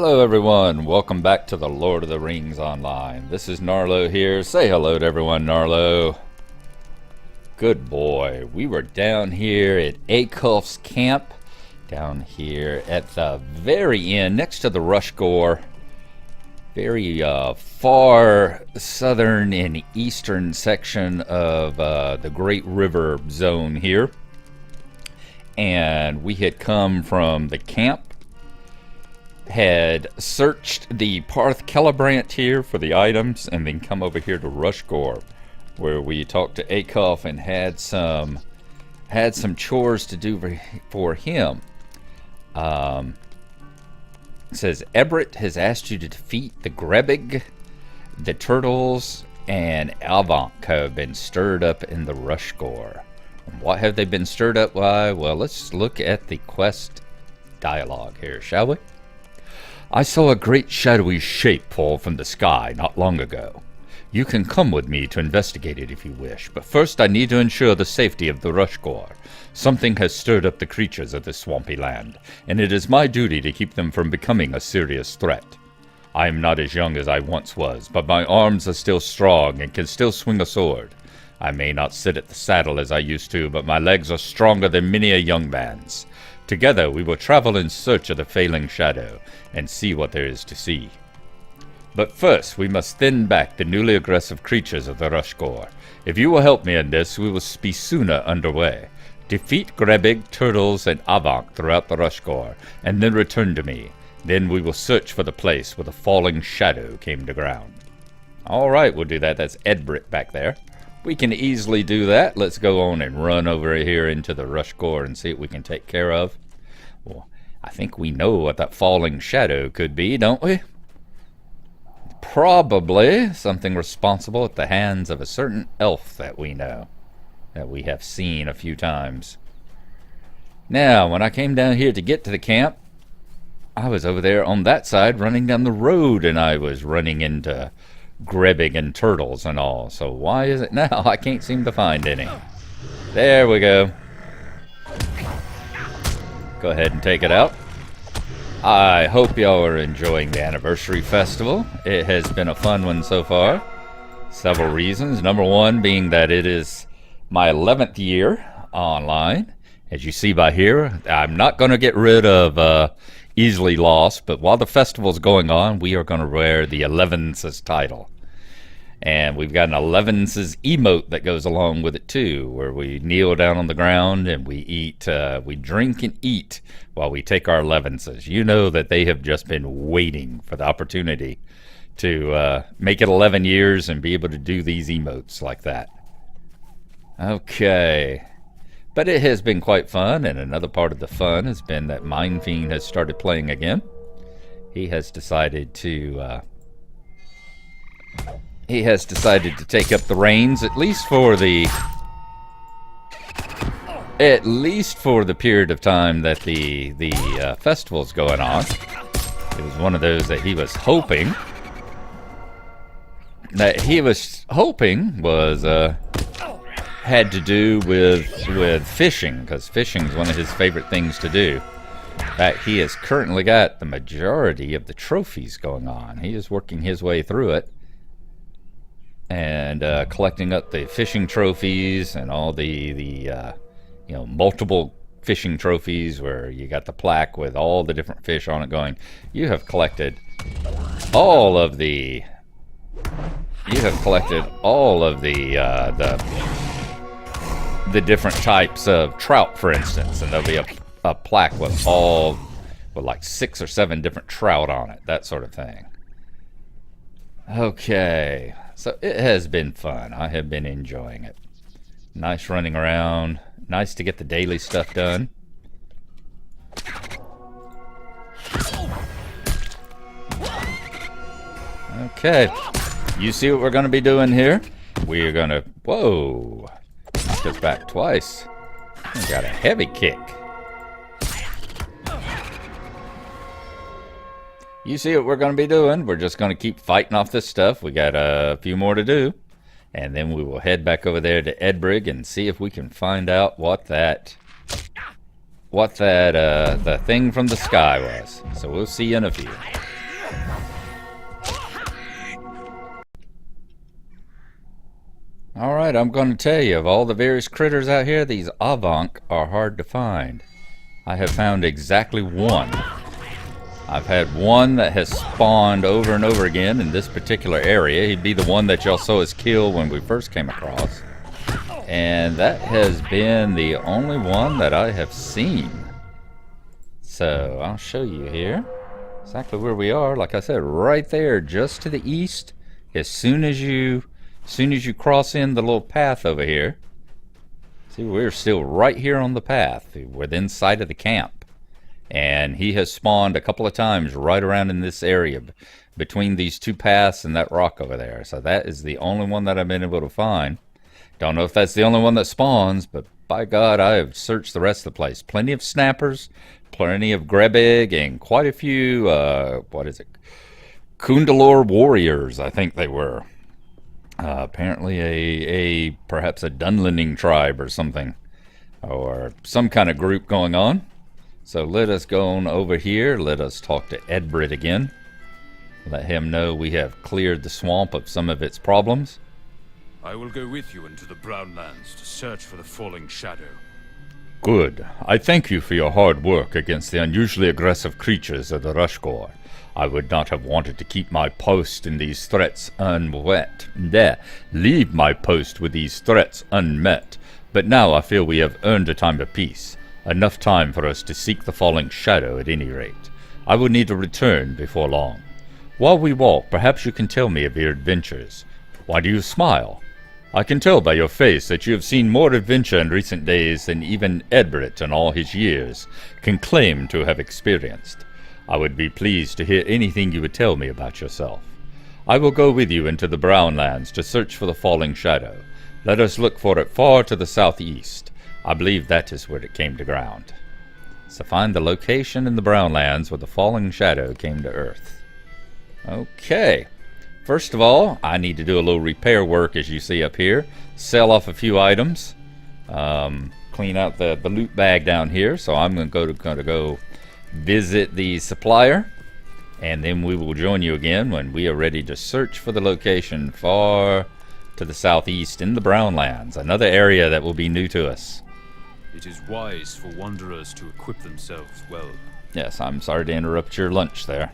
Hello everyone, welcome back to the Lord of the Rings Online. This is Gnarlo here. Say hello to everyone, Gnarlo. Good boy. We were down here at Acuff's camp, down here at the very end, next to the Rushgore. Very far southern and eastern section of the Great River zone here. And we had come from the camp, had searched the Parth Celebrant here for the items, and then come over here to Rushgore, where we talked to Acuff and had some chores to do for him. It says Everett has asked you to defeat the Grebig, the turtles, and Avank have been stirred up in the Rushgore. And what have they been stirred up by? Well, let's look at the quest dialogue here, shall we? I saw a great shadowy shape fall from the sky not long ago. You can come with me to investigate it if you wish, but first I need to ensure the safety of the Rushgore. Something has stirred up the creatures of this swampy land, and it is my duty to keep them from becoming a serious threat. I am not as young as I once was, but my arms are still strong and can still swing a sword. I may not sit at the saddle as I used to, but my legs are stronger than many a young man's. Together we will travel in search of the failing shadow, and see what there is to see. But first, we must thin back the newly aggressive creatures of the Rushgore. If you will help me in this, we will be sooner underway. Defeat Grebig, Turtles, and Avank throughout the Rushgore, and then return to me. Then we will search for the place where the falling shadow came to ground. Alright, we'll do that. That's Edbrit back there. We can easily do that. Let's go on and run over here into the Rushgore and see what we can take care of. Well, I think we know what that falling shadow could be, don't we? Probably something responsible at the hands of a certain elf that we know, that we have seen a few times. Now, when I came down here to get to the camp, I was over there on that side running down the road, and I was running into Grebig and turtles and all. So why is it now I can't seem to find any? There we go. Go ahead and take it out. I hope y'all are enjoying the anniversary festival. It has been a fun one so far. Several reasons. Number one being that it is my 11th year online. As you see by here, I'm not going to get rid of Easily Lost, but while the festival's going on, we are going to wear the 11's title. And we've got an 11's emote that goes along with it too, where we kneel down on the ground and we eat, we drink and eat while we take our 11's. You know that they have just been waiting for the opportunity to make it 11 years and be able to do these emotes like that. Okay. But it has been quite fun, and another part of the fun has been that Mind Fiend has started playing again. He has decided to take up the reins, at least for the period of time that the festival's going on. It was one of those that he was hoping had to do with fishing, because fishing is one of his favorite things to do. In fact, he has currently got the majority of the trophies going on. He is working his way through it and collecting up the fishing trophies and all the multiple fishing trophies where you got the plaque with all the different fish on it going. You have collected all of the different types of trout, for instance, and there'll be a plaque with like 6 or 7 different trout on it, that sort of thing. Okay, so it has been fun. I have been enjoying it. Nice running around. Nice to get the daily stuff done. Okay, you see what we're going to be doing here? We are going to... Whoa! Knocked us back twice. We got a heavy kick. You see what we're going to be doing? We're just going to keep fighting off this stuff. We got a few more to do. And then we will head back over there to Edbrig and see if we can find out what the thing from the sky was. So we'll see you in a few. Alright, I'm going to tell you, of all the various critters out here, these Avank are hard to find. I have found exactly one. I've had one that has spawned over and over again in this particular area. He'd be the one that y'all saw us kill when we first came across. And that has been the only one that I have seen. So, I'll show you here exactly where we are. Like I said, right there, just to the east. As soon as you cross in the little path over here. See, we're still right here on the path, within sight of the camp. And he has spawned a couple of times right around in this area between these two paths and that rock over there. So that is the only one that I've been able to find. Don't know if that's the only one that spawns, but by God, I have searched the rest of the place. Plenty of snappers, plenty of Grebig, and quite a few, Kundalor warriors, I think they were. Apparently perhaps a Dunlending tribe or something. Or some kind of group going on. So let us go on over here. Let us talk to Edbrit again. Let him know we have cleared the swamp of some of its problems. I will go with you into the Brownlands to search for the falling shadow. Good. I thank you for your hard work against the unusually aggressive creatures of the Rushgore. I would not have wanted to keep my post in these threats leave my post with these threats unmet. But now I feel we have earned a time of peace. Enough time for us to seek the falling shadow at any rate. I will need to return before long. While we walk, perhaps you can tell me of your adventures. Why do you smile? I can tell by your face that you have seen more adventure in recent days than even Edbrit in all his years can claim to have experienced. I would be pleased to hear anything you would tell me about yourself. I will go with you into the Brownlands to search for the falling shadow. Let us look for it far to the southeast. I believe that is where it came to ground. So find the location in the Brownlands where the falling shadow came to earth. Okay. First of all, I need to do a little repair work, as you see up here. Sell off a few items. Clean out the loot bag down here. So I'm going to go visit the supplier. And then we will join you again when we are ready to search for the location far to the southeast in the Brownlands. Another area that will be new to us. It is wise for wanderers to equip themselves well. Yes, I'm sorry to interrupt your lunch there.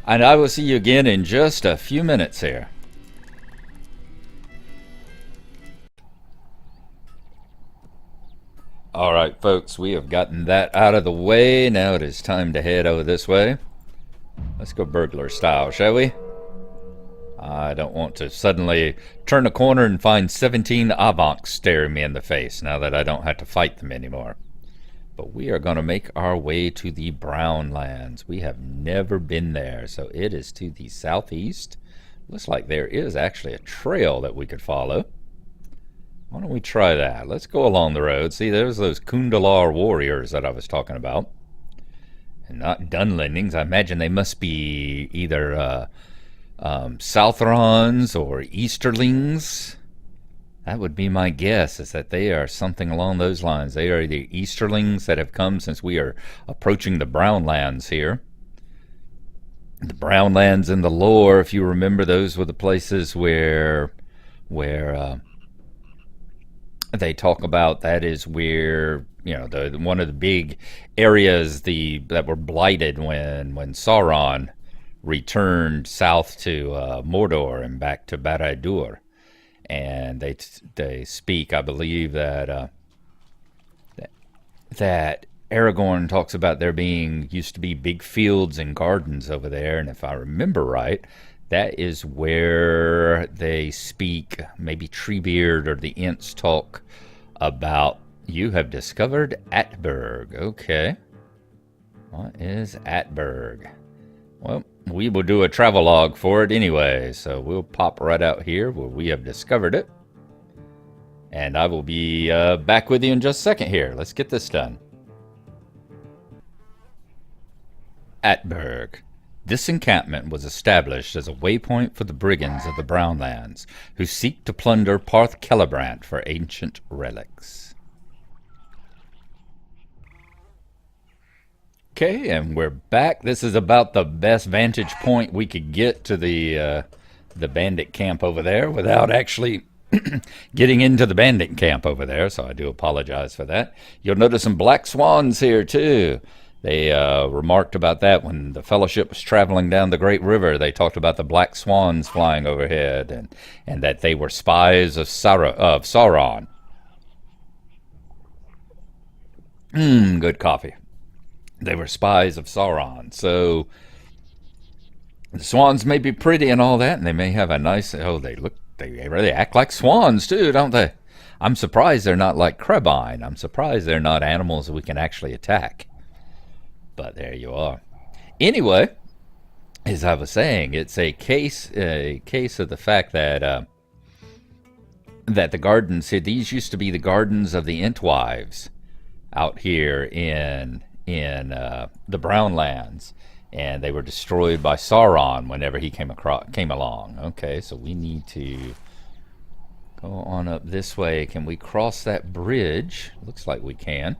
And I will see you again in just a few minutes here. Alright folks, we have gotten that out of the way. Now it is time to head over this way. Let's go burglar style, shall we? I don't want to suddenly turn a corner and find 17 Avanks staring me in the face now that I don't have to fight them anymore. But we are going to make our way to the Brownlands. We have never been there, so it is to the southeast. Looks like there is actually a trail that we could follow. Why don't we try that? Let's go along the road. See, there's those Kundalar warriors that I was talking about. And not Dunlendings. I imagine they must be either Southrons or Easterlings. That would be my guess, is that they are something along those lines. They are the Easterlings that have come since we are approaching the Brownlands here. The Brownlands in the lore, if you remember, those were the places where they talk about, that is where, you know, one of the big areas that were blighted when Sauron returned south to Mordor and back to Barad-dûr. And they speak, I believe, that Aragorn talks about there used to be big fields and gardens over there, and if I remember right, that is where they speak. Maybe Treebeard or the Ents talk about, you have discovered Atberg. Okay, what is Atberg? Well, we will do a travelogue for it anyway, so we'll pop right out here where we have discovered it. And I will be back with you in just a second here. Let's get this done. Atberg. This encampment was established as a waypoint for the brigands of the Brownlands, who seek to plunder Parth Celebrant for ancient relics. Okay, and we're back. This is about the best vantage point we could get to the bandit camp over there without actually getting into the bandit camp over there, so I do apologize for that. You'll notice some black swans here, too. They remarked about that when the Fellowship was traveling down the Great River. They talked about the black swans flying overhead and that they were spies of Sauron. Good coffee. They were spies of Sauron. So the swans may be pretty and all that, and they may have a nice... Oh, they really act like swans, too, don't they? I'm surprised they're not like crabine. I'm surprised they're not animals we can actually attack. But there you are. Anyway, as I was saying, it's a case of the fact that that the gardens here, these used to be the gardens of the Entwives out here in the Brownlands, and they were destroyed by Sauron whenever he came along. Okay, so we need to go on up this way. Can we cross that bridge? Looks like we can.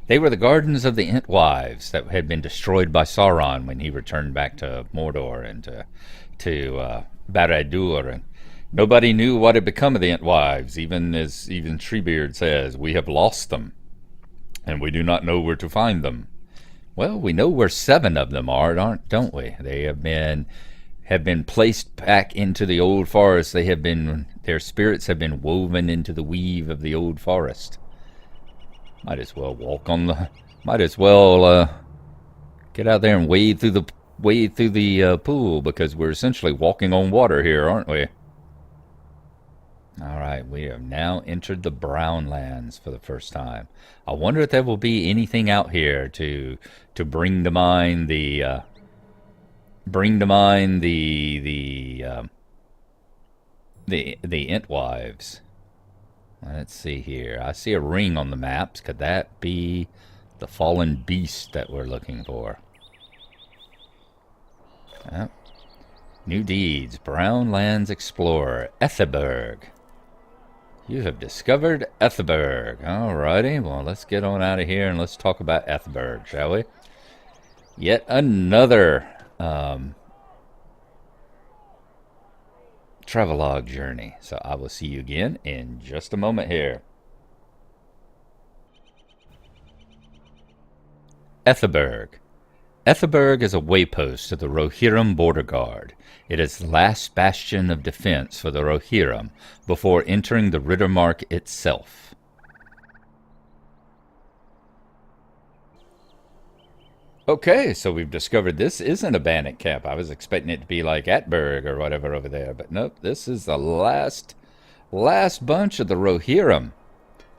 They were the gardens of the Entwives that had been destroyed by Sauron when he returned back to Mordor and to Barad-dûr. And nobody knew what had become of the Entwives, even Treebeard says, we have lost them, and we do not know where to find them. Well, we know where 7 of them are, don't we? They have been placed back into the old forest. Their spirits have been woven into the weave of the old forest. Might as well get out there and wade through the pool, because we're essentially walking on water here, aren't we? All right, we have now entered the Brownlands for the first time. I wonder if there will be anything out here to bring to mind the Entwives. Let's see here. I see a ring on the maps. Could that be the fallen beast that we're looking for? Oh. New deeds. Brownlands Explorer. Ethelberg. You have discovered Ethelberg. Alrighty. Well, let's get on out of here and let's talk about Ethelberg, shall we? Yet another travelogue journey. So I will see you again in just a moment here. Ethelberg. Ethelberg is a waypost of the Rohirrim border guard. It is the last bastion of defense for the Rohirrim before entering the Riddermark itself. Okay, so we've discovered this isn't a bandit camp. I was expecting it to be like Atberg or whatever over there, but nope, this is the last bunch of the Rohirrim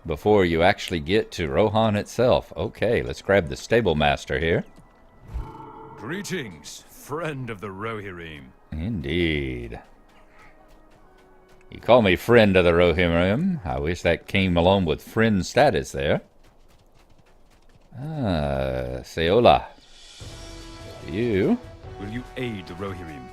before you actually get to Rohan itself. Okay, let's grab the stable master here. Greetings, friend of the Rohirrim. Indeed. You call me friend of the Rohirrim. I wish that came along with friend status there. Say hola. You. Will you aid the Rohirrim?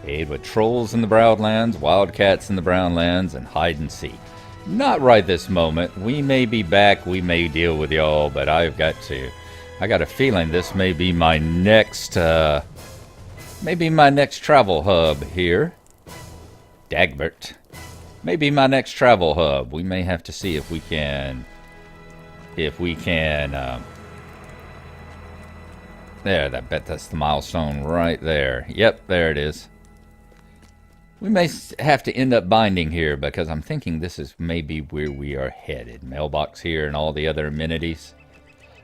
Aid with trolls in the Brownlands, wildcats in the Brownlands, and hide and seek. Not right this moment. We may be back. We may deal with y'all, but I got a feeling this may be my next, travel hub here. Dagbert. Maybe my next travel hub. We may have to see if we can, there, I bet that's the milestone right there. Yep, there it is. We may have to end up binding here because I'm thinking this is maybe where we are headed. Mailbox here and all the other amenities.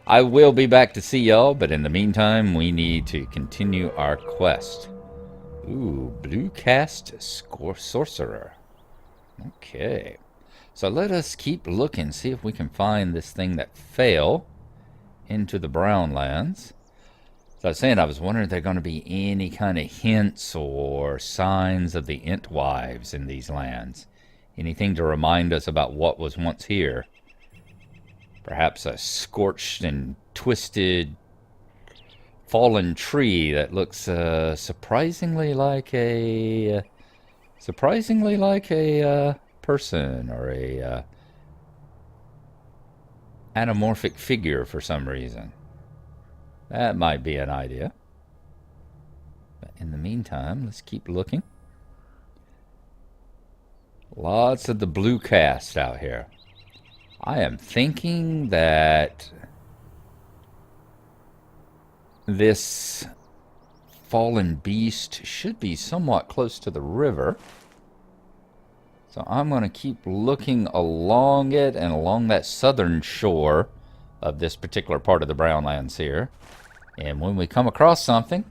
I will be back to see y'all, but in the meantime, we need to continue our quest. Ooh, blue cast sorcerer. Okay. So let us keep looking, see if we can find this thing that fell into the Brownlands. So I was saying, I was wondering if there are going to be any kind of hints or signs of the Entwives in these lands. Anything to remind us about what was once here. Perhaps a scorched and twisted fallen tree that looks surprisingly like a person or a anamorphic figure for some reason. That might be an idea. But in the meantime, let's keep looking. Lots of the blue cast out here. I am thinking that this fallen beast should be somewhat close to the river. So I'm going to keep looking along it and along that southern shore of this particular part of the Brownlands here. And when we come across something,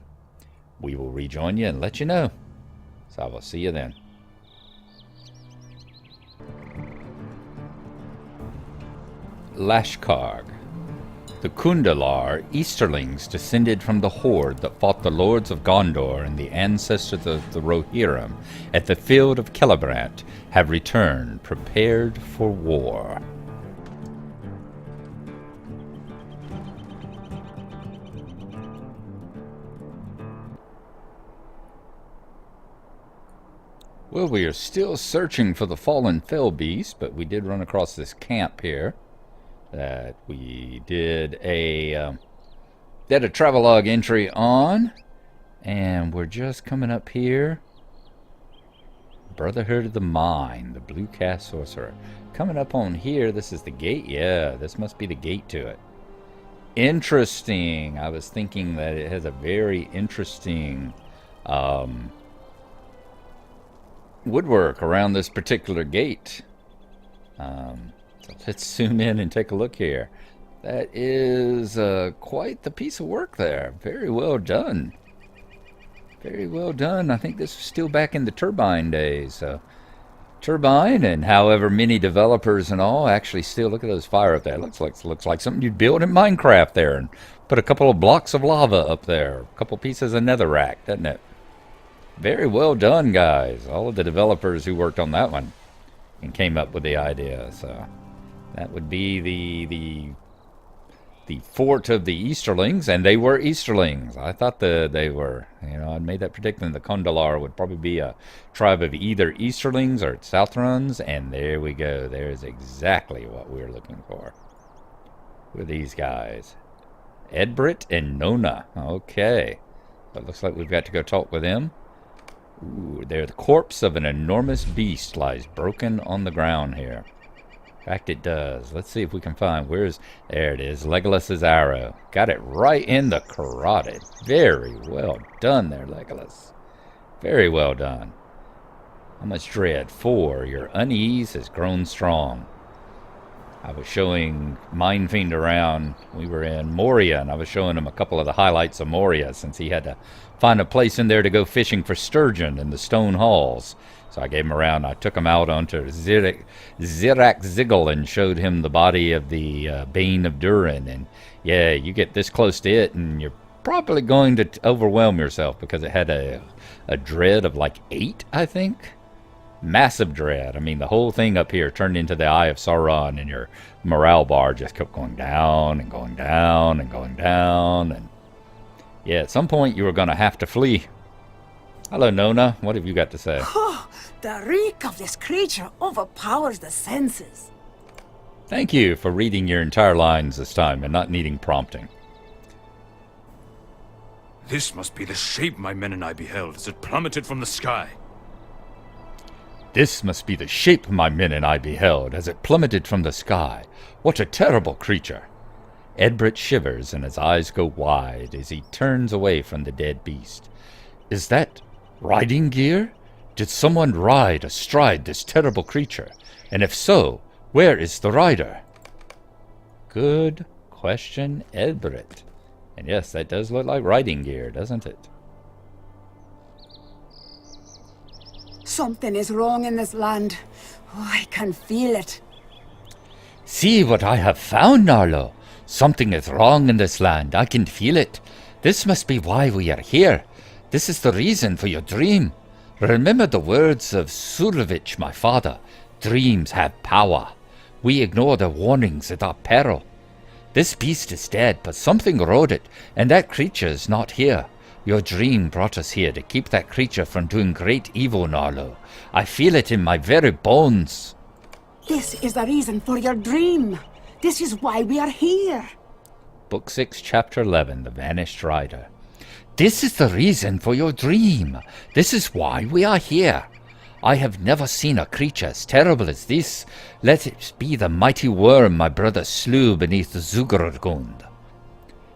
we will rejoin you and let you know. So I will see you then. Lashkarg. The Kundalar Easterlings descended from the horde that fought the lords of Gondor and the ancestors of the Rohirrim at the field of Celebrant have returned, prepared for war. Well, we are still searching for the fallen fell beast, but we did run across this camp here that we did a travelogue entry on, and we're just coming up here. Brotherhood of the Mine, the Blue Cast Sorcerer. Coming up on here, this is the gate. Yeah, this must be the gate to it. Interesting. I was thinking that it has a very interesting woodwork around this particular gate. So let's zoom in and take a look here. That is quite the piece of work there. Very well done. Very well done. I think this was still back in the Turbine days. Turbine and however many developers and all actually still, look at those fire up there. Looks like something you'd build in Minecraft there and put a couple of blocks of lava up there. A couple pieces of netherrack, doesn't it? Very well done, guys. All of the developers who worked on that one and came up with the idea. So that would be the fort of the Easterlings, and they were Easterlings. I thought they were, I made that prediction. The Condalar would probably be a tribe of either Easterlings or Southrons, and there we go. There's exactly what we were looking for. Who are these guys? Edbrit and Nona. Okay. But looks like we've got to go talk with them. Ooh, there, the corpse of an enormous beast lies broken on the ground here. In fact, it does. Let's see if we can find, there it is, Legolas's arrow. Got it right in the carotid. Very well done there, Legolas. Very well done. How much dread? 4. Your unease has grown strong. I was showing Mindfiend around. We were in Moria, and I was showing him a couple of the highlights of Moria, since he had to find a place in there to go fishing for sturgeon in the stone halls. So I gave him around. I took him out onto Zirak Ziggle and showed him the body of the Bane of Durin. And yeah, you get this close to it, and you're probably going to overwhelm yourself, because it had a dread of like 8, I think. Massive dread. I mean, the whole thing up here turned into the Eye of Sauron, and your morale bar just kept going down and going down and going down. And yeah, at some point you were going to have to flee. Hello, Nona. What have you got to say? Oh, the reek of this creature overpowers the senses. Thank you for reading your entire lines this time and not needing prompting. This must be the shape my men and I beheld as it plummeted from the sky. This must be the shape my men and I beheld as it plummeted from the sky. What a terrible creature! Edbrit shivers and his eyes go wide as he turns away from the dead beast. Is that riding gear? Did someone ride astride this terrible creature? And if so, where is the rider? Good question, Edbrit. And yes, that does look like riding gear, doesn't it? Something is wrong in this land. Oh, I can feel it. See what I have found, Gnarlo. Something is wrong in this land. I can feel it. This must be why we are here. This is the reason for your dream. Remember the words of Surovich, my father. Dreams have power. We ignore the warnings at our peril. This beast is dead, but something rode it, and that creature is not here. Your dream brought us here to keep that creature from doing great evil, Gnarlo. I feel it in my very bones. This is the reason for your dream. This is why we are here. Book 6, Chapter 11, The Vanished Rider. This is the reason for your dream. This is why we are here. I have never seen a creature as terrible as this. Let it be the mighty worm my brother slew beneath Zugragund.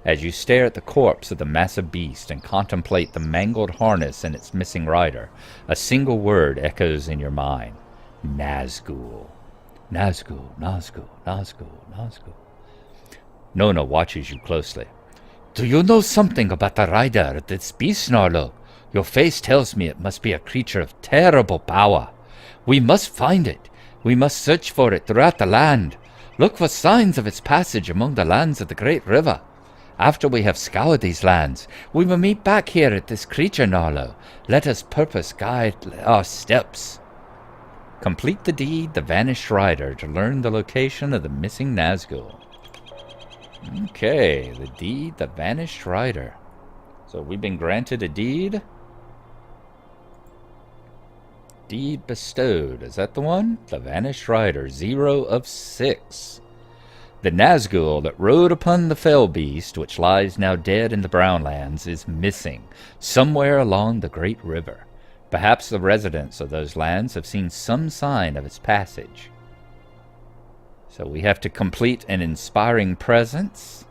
As you stare at the corpse of the massive beast and contemplate the mangled harness and its missing rider, a single word echoes in your mind. Nazgul. Nazgul, Nazgul, Nazgul, Nazgul. Nona watches you closely. Do you know something about the rider of this beast, Gnarlo? Your face tells me it must be a creature of terrible power. We must find it. We must search for it throughout the land. Look for signs of its passage among the lands of the great river. After we have scoured these lands, we will meet back here at this creature, Gnarlo. Let us purpose guide our steps. Complete the deed, the Vanished Rider, to learn the location of the missing Nazgul. Okay, the deed, the Vanished Rider. So we've been granted a deed. Deed bestowed. Is that the one? The Vanished Rider, 0 of 6. The Nazgul that rode upon the fell beast, which lies now dead in the Brownlands, is missing, somewhere along the great river. Perhaps the residents of those lands have seen some sign of its passage. So we have to complete an inspiring presence.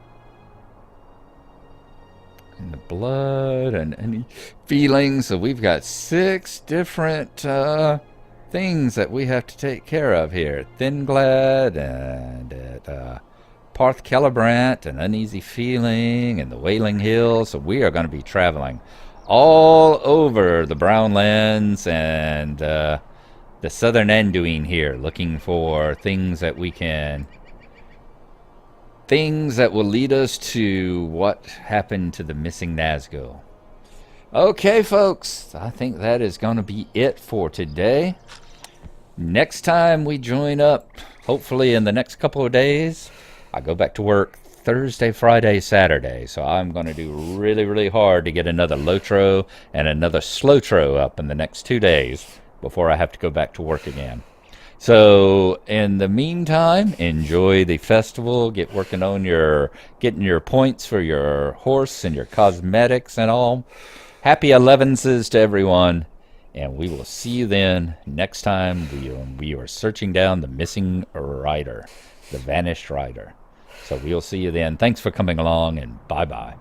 And the blood and any feelings. So we've got 6 different things that we have to take care of here. Thinglad and at Parth Celebrant, an uneasy feeling, and the Wailing Hills. So we are going to be traveling all over the Brownlands and the southern Anduin here, looking for things that we can, things that will lead us to what happened to the missing Nazgul. Okay, folks, I think that is going to be it for today. Next time we join up, hopefully in the next couple of days, I go back to work Thursday, Friday, Saturday. So I'm going to do really, really hard to get another LOTRO and another SLOTRO up in the next 2 days before I have to go back to work again. So in the meantime, enjoy the festival. Get working on getting your points for your horse and your cosmetics and all. Happy 11s to everyone. And we will see you then next time we are searching down the missing rider, the Vanished Rider. So we'll see you then. Thanks for coming along, and bye-bye.